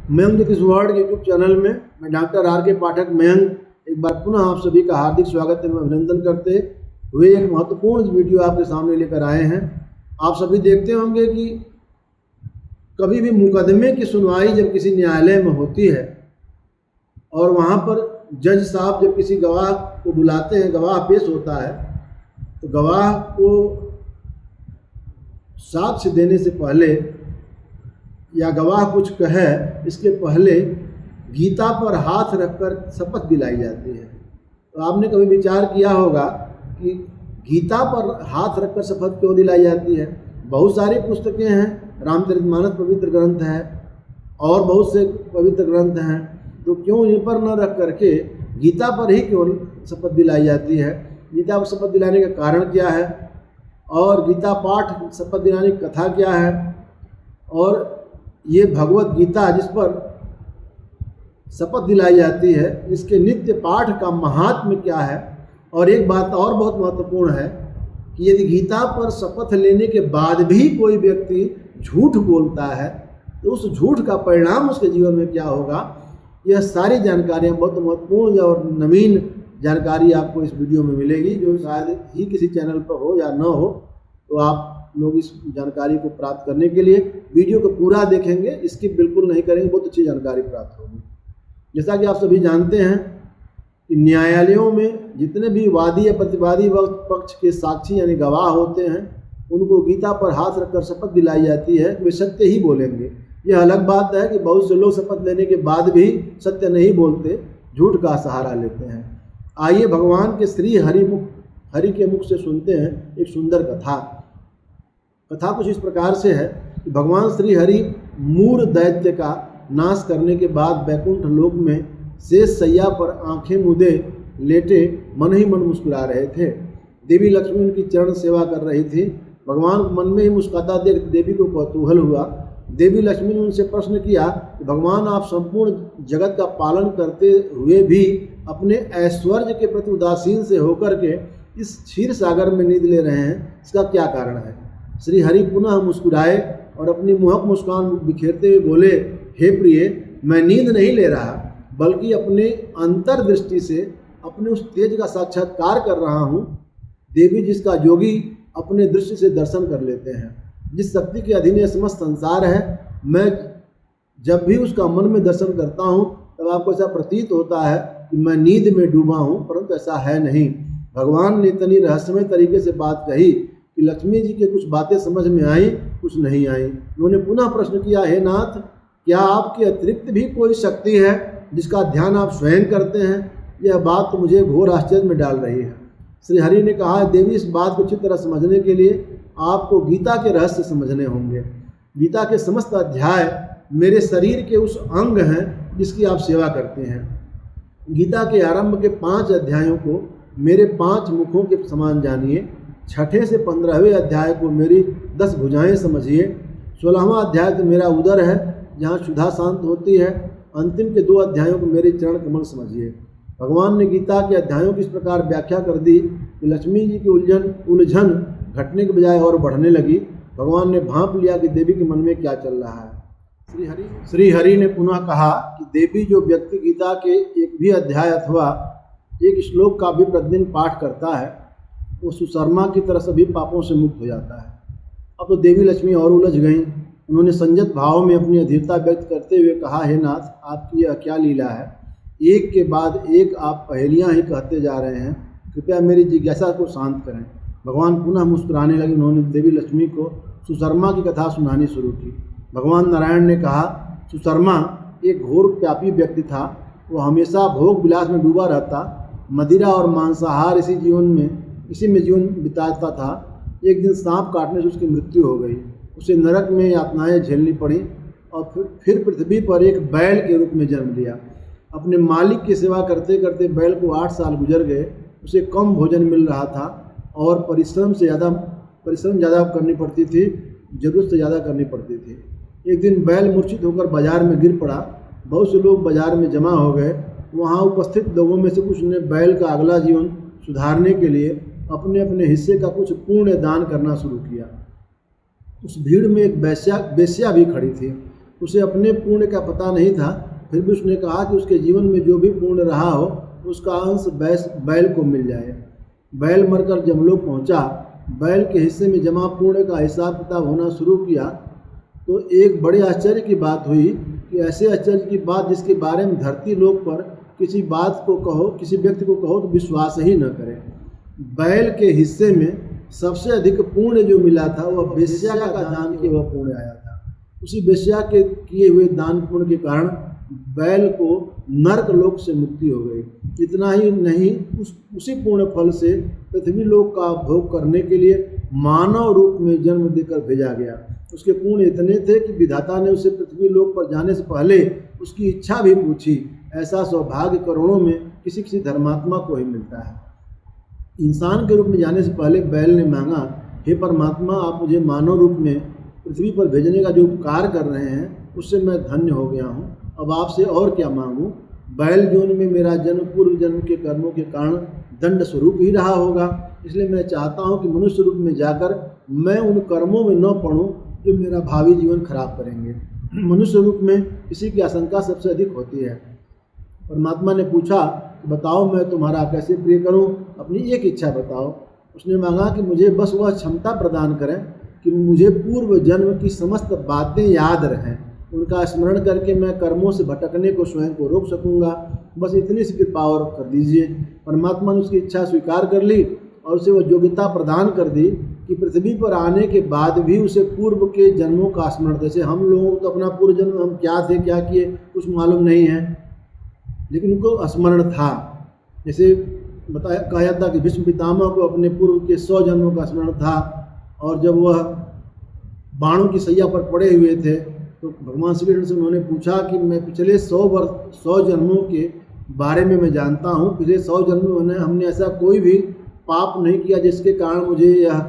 मयंक ज्योतिष world YouTube channel में मैं डॉक्टर आर के पाठक मयंक एक बार पुनः आप सभी का हार्दिक स्वागत एवं अभिनंदन करते हुए एक महत्वपूर्ण वीडियो आपके सामने लेकर आए हैं। आप सभी देखते होंगे कि कभी भी मुकदमे की सुनवाई जब किसी न्यायालय में होती है और वहाँ पर जज साहब जब किसी गवाह को बुलाते हैं, गवाह पेश होता है, तो गवाह को साक्ष्य देने से पहले या गवाह कुछ कहे इसके पहले गीता पर हाथ रखकर शपथ दिलाई जाती है। तो आपने कभी विचार किया होगा कि गीता पर हाथ रखकर शपथ क्यों दिलाई जाती है? बहुत सारी पुस्तकें हैं, रामचरितमानस पवित्र ग्रंथ है और बहुत से पवित्र ग्रंथ हैं, तो क्यों इन पर न रख करके गीता पर ही क्यों शपथ दिलाई जाती है? गीता पर शपथ दिलाने का कारण क्या है और गीता पाठ शपथ दिलाने की कथा क्या है, और ये भगवत गीता जिस पर शपथ दिलाई जाती है इसके नित्य पाठ का महात्म्य क्या है। और एक बात और बहुत महत्वपूर्ण है कि यदि गीता पर शपथ लेने के बाद भी कोई व्यक्ति झूठ बोलता है तो उस झूठ का परिणाम उसके जीवन में क्या होगा। यह सारी जानकारियाँ बहुत महत्वपूर्ण और नवीन जानकारी आपको इस वीडियो में मिलेगी, जो शायद ही किसी चैनल पर हो या न हो। तो आप लोग इस जानकारी को प्राप्त करने के लिए वीडियो को पूरा देखेंगे, स्किप बिल्कुल नहीं करेंगे, बहुत अच्छी जानकारी प्राप्त होगी। जैसा कि आप सभी जानते हैं कि न्यायालयों में जितने भी वादी या प्रतिवादी पक्ष के साक्षी यानी गवाह होते हैं, उनको गीता पर हाथ रखकर शपथ दिलाई जाती है कि वे सत्य ही बोलेंगे। यह अलग बात है कि बहुत से लोग शपथ लेने के बाद भी सत्य नहीं बोलते, झूठ का सहारा लेते हैं। आइए भगवान के श्री हरि के मुख से सुनते हैं एक सुंदर कथा। कथा कुछ इस प्रकार से है कि भगवान श्री हरि मूर दैत्य का नाश करने के बाद वैकुंठ लोक में शेष सैया पर आंखें मूंदे लेटे मन ही मन मुस्कुरा रहे थे। देवी लक्ष्मी उनकी चरण सेवा कर रही थी। भगवान को मन में ही मुस्कुराता देख देवी को कौतूहल हुआ। देवी लक्ष्मी ने उनसे प्रश्न किया कि भगवान, आप संपूर्ण जगत का पालन करते हुए भी अपने ऐश्वर्य के प्रति उदासीन से होकर के इस क्षीर सागर में नींद ले रहे हैं, इसका क्या कारण है? श्री हरि पुनः मुस्कुराए और अपनी मोहक मुस्कान बिखेरते हुए बोले, हे प्रिय, मैं नींद नहीं ले रहा, बल्कि अपने अंतर्दृष्टि से अपने उस तेज का साक्षात्कार कर रहा हूँ, देवी जिसका योगी अपने दृष्टि से दर्शन कर लेते हैं। जिस शक्ति के अधीन यह समस्त संसार है, मैं जब भी उसका मन में दर्शन करता हूँ तब आपको ऐसा प्रतीत होता है कि मैं नींद में डूबा हूँ, परंतु ऐसा है नहीं। भगवान ने इतनी रहस्यमय तरीके से बात कही कि लक्ष्मी जी के कुछ बातें समझ में आई, कुछ नहीं आई। उन्होंने पुनः प्रश्न किया, हे नाथ, क्या आपके अतिरिक्त भी कोई शक्ति है जिसका ध्यान आप स्वयं करते हैं? यह बात तो मुझे घोर आश्चर्य में डाल रही है। श्री हरि ने कहा, देवी, इस बात को अच्छी तरह समझने के लिए आपको गीता के रहस्य समझने होंगे। गीता के समस्त अध्याय मेरे शरीर के उस अंग हैं जिसकी आप सेवा करते हैं। गीता के आरंभ के 5 अध्यायों को मेरे 5 मुखों के समान जानिए। 6ठे से 15वें अध्याय को मेरी 10 भुजाएं समझिए। 16वां अध्याय तो मेरा उदर है जहाँ क्षुधा शांत होती है। अंतिम के 2 अध्यायों को मेरे चरण कमल समझिए। भगवान ने गीता के अध्यायों की इस प्रकार व्याख्या कर दी कि लक्ष्मी जी की उलझन घटने के बजाय और बढ़ने लगी। भगवान ने भांप लिया कि देवी के मन में क्या चल रहा है। श्री हरि ने पुनः कहा कि देवी, जो व्यक्ति गीता के एक भी अध्याय अथवा एक श्लोक का भी प्रतिदिन पाठ करता है वो सुशर्मा की तरह सभी पापों से मुक्त हो जाता है। अब तो देवी लक्ष्मी और उलझ गईं। उन्होंने संयत भाव में अपनी अधीरता व्यक्त करते हुए कहा, हे नाथ, आपकी यह क्या लीला है? एक के बाद एक आप पहेलियां ही कहते जा रहे हैं, कृपया मेरी जिज्ञासा को शांत करें। भगवान पुनः मुस्कुराने लगे। उन्होंने देवी लक्ष्मी को सुशर्मा की कथा सुनानी शुरू की। भगवान नारायण ने कहा, सुशर्मा एक घोर पापी व्यक्ति था। वो हमेशा भोग विलास में डूबा रहता, मदिरा और मांसाहार इसी में जीवन बिताता था। एक दिन सांप काटने से उसकी मृत्यु हो गई। उसे नरक में यातनाएं झेलनी पड़ी और फिर पृथ्वी पर एक बैल के रूप में जन्म लिया। अपने मालिक की सेवा करते करते बैल को 8 साल गुजर गए। उसे कम भोजन मिल रहा था और परिश्रम ज़्यादा करनी पड़ती थी, जरूरत से ज़्यादा करनी पड़ती थी। एक दिन बैल मूर्छित होकर बाजार में गिर पड़ा। बहुत से लोग बाजार में जमा हो गए। वहाँ उपस्थित लोगों में से कुछ ने बैल का अगला जीवन सुधारने के लिए अपने अपने हिस्से का कुछ पुण्य दान करना शुरू किया। उस भीड़ में एक वेश्या भी खड़ी थी। उसे अपने पुण्य का पता नहीं था, फिर भी उसने कहा कि उसके जीवन में जो भी पुण्य रहा हो उसका अंश बैल को मिल जाए। बैल मरकर जमलोक पहुंचा। बैल के हिस्से में जमा पुण्य का हिसाब किताब होना शुरू किया तो एक बड़े आश्चर्य की बात हुई कि ऐसे आश्चर्य की बात जिसके बारे में धरती लोक पर किसी बात को कहो, किसी व्यक्ति को कहो तो विश्वास ही न करे। बैल के हिस्से में सबसे अधिक पुण्य जो मिला था वह वेश्या का दान किया हुआ पुण्य आया था। उसी वेश्या के किए हुए दान पुण्य के कारण बैल को नरक लोक से मुक्ति हो गई। इतना ही नहीं, उसी पुण्य फल से पृथ्वी लोक का भोग करने के लिए मानव रूप में जन्म देकर भेजा गया। उसके पुण्य इतने थे कि विधाता ने उसे पृथ्वी लोक पर जाने से पहले उसकी इच्छा भी पूछी। ऐसा सौभाग्य करोड़ों में किसी किसी धर्मात्मा को ही मिलता है। इंसान के रूप में जाने से पहले बैल ने मांगा, हे परमात्मा, आप मुझे मानव रूप में पृथ्वी पर भेजने का जो उपकार कर रहे हैं उससे मैं धन्य हो गया हूँ, अब आपसे और क्या मांगूं। बैल जोन में मेरा जन्म पूर्व जन्म के कर्मों के कारण दंड स्वरूप ही रहा होगा, इसलिए मैं चाहता हूँ कि मनुष्य रूप में जाकर मैं उन कर्मों में न पड़ूं जो मेरा भावी जीवन खराब करेंगे। मनुष्य रूप में किसी की आशंका सबसे अधिक होती है। परमात्मा ने पूछा, बताओ मैं तुम्हारा कैसे प्रिय करूं, अपनी एक इच्छा बताओ। उसने मांगा कि मुझे बस वह क्षमता प्रदान करें कि मुझे पूर्व जन्म की समस्त बातें याद रहें, उनका स्मरण करके मैं कर्मों से भटकने को स्वयं को रोक सकूंगा। बस इतनी सी कृपा और कर दीजिए। परमात्मा ने उसकी इच्छा स्वीकार कर ली और उसे वह योग्यता प्रदान कर दी कि पृथ्वी पर आने के बाद भी उसे पूर्व के जन्मों का स्मरण, जैसे हम लोगों को तो अपना पूर्व जन्म हम क्या थे क्या किए कुछ मालूम नहीं है, लेकिन उनको स्मरण था। जैसे कहा जाता कि भीष्म पितामह को अपने पूर्व के 100 जन्मों का स्मरण था, और जब वह बाणों की सैया पर पड़े हुए थे तो भगवान श्री कृष्ण से उन्होंने पूछा कि मैं पिछले 100 जन्मों के बारे में मैं जानता हूँ, पिछले 100 जन्मों में हमने ऐसा कोई भी पाप नहीं किया जिसके कारण मुझे यह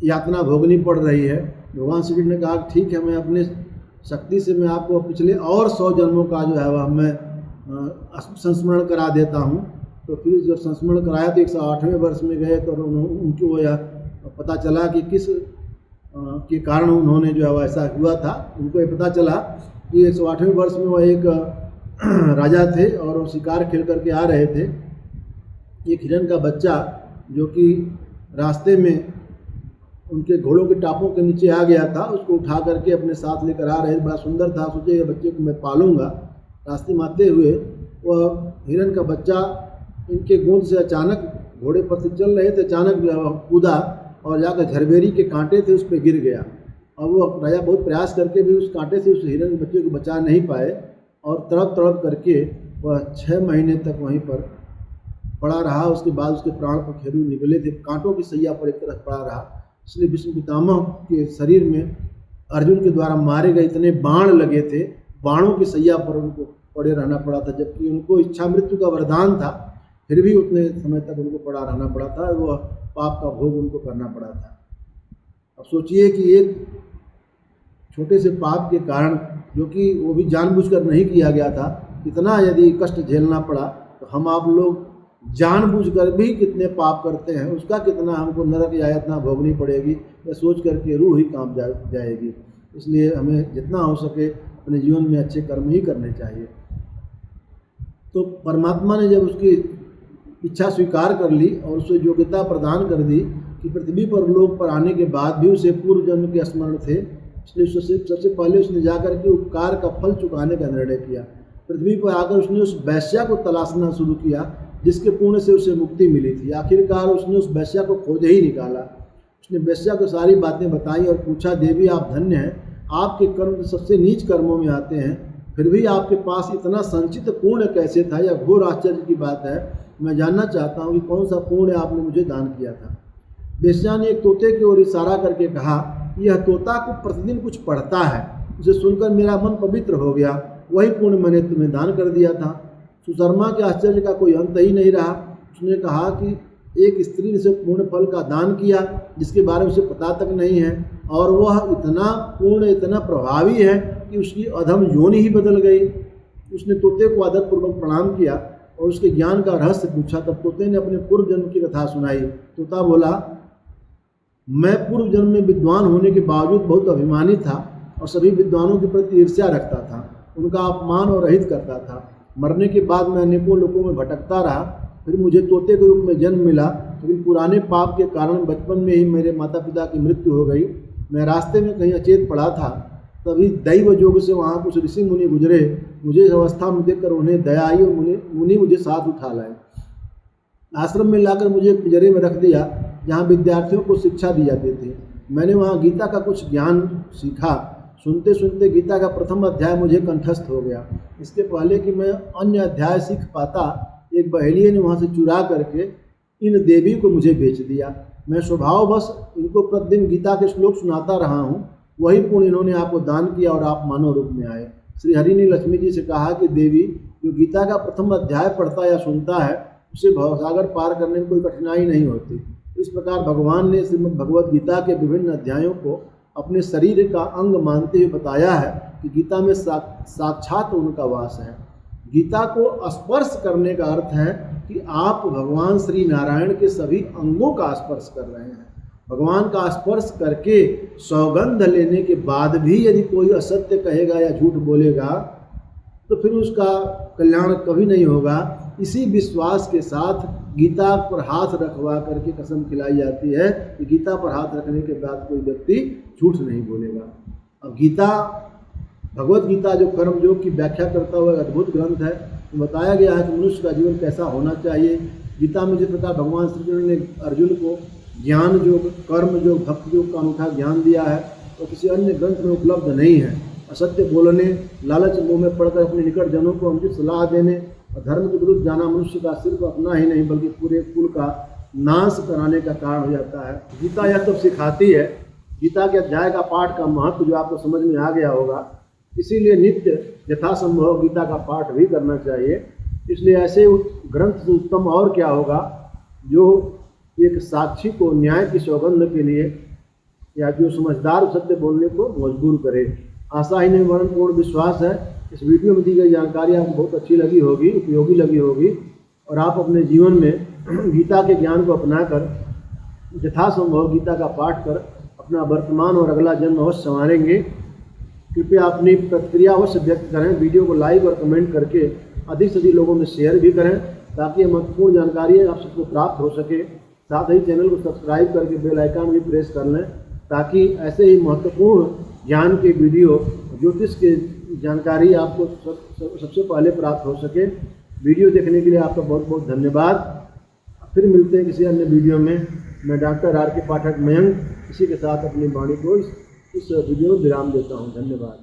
यातना भोगनी पड़ रही है। भगवान श्री कृष्ण ने कहा ठीक है, मैं अपने शक्ति से मैं आपको पिछले और 100 जन्मों का जो है वह मैं संस्मरण करा देता हूँ। तो फिर जब संस्मरण कराया तो 108वें वर्ष में गए तो उनको यह पता चला कि किस के कारण उन्होंने जो है ऐसा हुआ था। उनको ये पता चला कि 108वें वर्ष में वह एक राजा थे और वो शिकार खेल करके आ रहे थे। एक हिरण का बच्चा जो कि रास्ते में उनके घोड़ों के टापों के नीचे आ गया था, उसको उठा करके अपने साथ लेकर आ रहे थे। बड़ा सुंदर था, सोचे ये बच्चे को मैं पालूंगा। रास्ते में आते हुए वह हिरण का बच्चा इनके गोद से अचानक घोड़े पर से चल रहे थे, अचानक कूदा और जाकर झरबेरी के कांटे थे उस पर गिर गया। और वो राजा बहुत प्रयास करके भी उस कांटे से उस हिरण के बच्चे को बचा नहीं पाए और तड़प तड़प करके वह 6 महीने तक वहीं पर पड़ा रहा। उसके बाद उसके प्राण पखेरु निकले थे, कांटों की सैया पर एक तरफ पड़ा रहा। इसलिए भीष्म पितामह के शरीर में अर्जुन के द्वारा मारे गए इतने बाण लगे थे, बाणों की सैया पर उनको पड़े रहना पड़ा था, जबकि उनको इच्छा मृत्यु का वरदान था, फिर भी उतने समय तक उनको पड़ा रहना पड़ा था। वह पाप का भोग उनको करना पड़ा था। अब सोचिए कि एक छोटे से पाप के कारण, जो कि वो भी जानबूझकर नहीं किया गया था, इतना यदि कष्ट झेलना पड़ा, तो हम आप लोग जानबूझकर भी कितने पाप करते हैं, उसका कितना हमको नरक यातना भोगनी पड़ेगी, यह सोच करके रूह ही कांप जाएगी। इसलिए हमें जितना हो सके अपने जीवन में अच्छे कर्म ही करने चाहिए। तो परमात्मा ने जब उसकी इच्छा स्वीकार कर ली और उसे योग्यता प्रदान कर दी कि पृथ्वी पर लोक पर आने के बाद भी उसे पूर्व जन्म के स्मरण थे, इसलिए सबसे पहले उसने जाकर के उपकार का फल चुकाने का निर्णय किया। पृथ्वी पर आकर उसने उस वैश्या को तलाशना शुरू किया जिसके पुण्य से उसे मुक्ति मिली थी। आखिरकार उसने उस वैश्या को खोज ही निकाला। उसने वैश्या को सारी बातें बताई और पूछा, देवी आप धन्य हैं, आपके कर्म तो सबसे नीच कर्मों में आते हैं, फिर भी आपके पास इतना संचित पुण्य कैसे था? यह घोर आश्चर्य की बात है। मैं जानना चाहता हूँ कि कौन सा पुण्य आपने मुझे दान किया था। वेश्या ने एक तोते की ओर इशारा करके कहा, यह तोता को प्रतिदिन कुछ पढ़ता है, उसे सुनकर मेरा मन पवित्र हो गया, वही पुण्य मैंने तुम्हें दान कर दिया था। सुशर्मा के आश्चर्य का कोई अंत ही नहीं रहा। उसने कहा कि एक स्त्री ने से पुण्य फल का दान किया जिसके बारे में उसे पता तक नहीं है, और वह इतना पूर्ण इतना प्रभावी है कि उसकी अधम योनि ही बदल गई। उसने तोते को आदरपूर्वक प्रणाम किया और उसके ज्ञान का रहस्य पूछा। तब तोते ने अपने पूर्व जन्म की कथा सुनाई। तोता बोला, मैं पूर्व जन्म में विद्वान होने के बावजूद बहुत अभिमानी था और सभी विद्वानों के प्रति ईर्ष्या रखता था, उनका अपमान और रहित करता था। मरने के बाद मैं अनेकों लोगों में भटकता रहा, फिर मुझे तोते के रूप में जन्म मिला, लेकिन पुराने पाप के कारण बचपन में ही मेरे माता पिता की मृत्यु हो गई। मैं रास्ते में कहीं अचेत पड़ा था, तभी दैव योग से वहाँ कुछ ऋषि मुनि गुजरे। मुझे इस अवस्था में देखकर उन्हें दया आई और मुनि मुझे साथ उठा लाए। आश्रम में लाकर मुझे एक पिंजरे में रख दिया जहाँ विद्यार्थियों को शिक्षा दी जाती थी। मैंने वहाँ गीता का कुछ ज्ञान सीखा। सुनते सुनते गीता का प्रथम अध्याय मुझे कंठस्थ हो गया। इसके पहले कि मैं अन्य अध्याय सीख पाता, एक बहेलिये ने वहाँ से चुरा करके इन देवी को मुझे बेच दिया। मैं स्वभाववश इनको प्रतिदिन गीता के श्लोक सुनाता रहा हूँ। वही पुण्य इन्होंने आपको दान किया और आप मानव रूप में आए। श्री हरि ने लक्ष्मी जी से कहा कि देवी, जो गीता का प्रथम अध्याय पढ़ता या सुनता है, उसे भवसागर पार करने में कोई कठिनाई नहीं होती। इस प्रकार भगवान ने श्रीमद् भगवद गीता के विभिन्न अध्यायों को अपने शरीर का अंग मानते हुए बताया है कि गीता में साक्षात उनका वास है। गीता को स्पर्श करने का अर्थ है कि आप भगवान श्री नारायण के सभी अंगों का स्पर्श कर रहे हैं। भगवान का स्पर्श करके सौगंध लेने के बाद भी यदि कोई असत्य कहेगा या झूठ बोलेगा तो फिर उसका कल्याण कभी नहीं होगा। इसी विश्वास के साथ गीता पर हाथ रखवा करके कसम खिलाई जाती है कि गीता पर हाथ रखने के बाद कोई व्यक्ति झूठ नहीं बोलेगा। अब गीता, भगवत गीता जो कर्म योग की व्याख्या करता हुआ अद्भुत ग्रंथ है। तो बताया गया है कि मनुष्य का जीवन कैसा होना चाहिए। गीता में जिस प्रकार भगवान श्री कृष्ण ने अर्जुन को ज्ञान योग, कर्म योग, भक्ति योग का अनूठा ज्ञान दिया है तो किसी अन्य ग्रंथ में उपलब्ध नहीं है। असत्य बोलने, लालच मोह में पड़कर अपने निकट जनों को अनुचित सलाह देने और धर्म के विरुद्ध जाना मनुष्य का सिर्फ अपना ही नहीं बल्कि पूरे कुल का नाश कराने का कारण हो जाता है। गीता यह सब सिखाती है। गीता के अध्याय का पाठ का महत्व जो आपको समझ में आ गया होगा, इसीलिए नित्य यथासंभव गीता का पाठ भी करना चाहिए। इसलिए ऐसे ग्रंथ से उत्तम और क्या होगा जो एक साक्षी को न्याय की सौगंध के लिए या जो समझदार सत्य बोलने को मजबूर करे। आशा ही नहीं वरन पूर्ण विश्वास है इस वीडियो में दी गई जानकारी आपको बहुत अच्छी लगी होगी, उपयोगी लगी होगी और आप अपने जीवन में गीता के ज्ञान को अपनाकर यथासंभव गीता का पाठ कर अपना वर्तमान और अगला जन्म अवश्य संवारेंगे। कृपया अपनी प्रतिक्रिया अवश्य व्यक्त करें। वीडियो को लाइक और कमेंट करके अधिक से अधिक लोगों में शेयर भी करें ताकि महत्वपूर्ण जानकारी आप सबको प्राप्त हो सके। साथ ही चैनल को सब्सक्राइब करके बेल आइकन भी प्रेस कर लें ताकि ऐसे ही महत्वपूर्ण ज्ञान के वीडियो, ज्योतिष के जानकारी आपको सबसे पहले प्राप्त हो सके। वीडियो देखने के लिए आपका बहुत बहुत धन्यवाद। फिर मिलते हैं किसी अन्य वीडियो में। मैं डॉक्टर आर के पाठक मयंक इसी के साथ अपनी वाणी को इस वीडियो में विराम देता हूँ। धन्यवाद।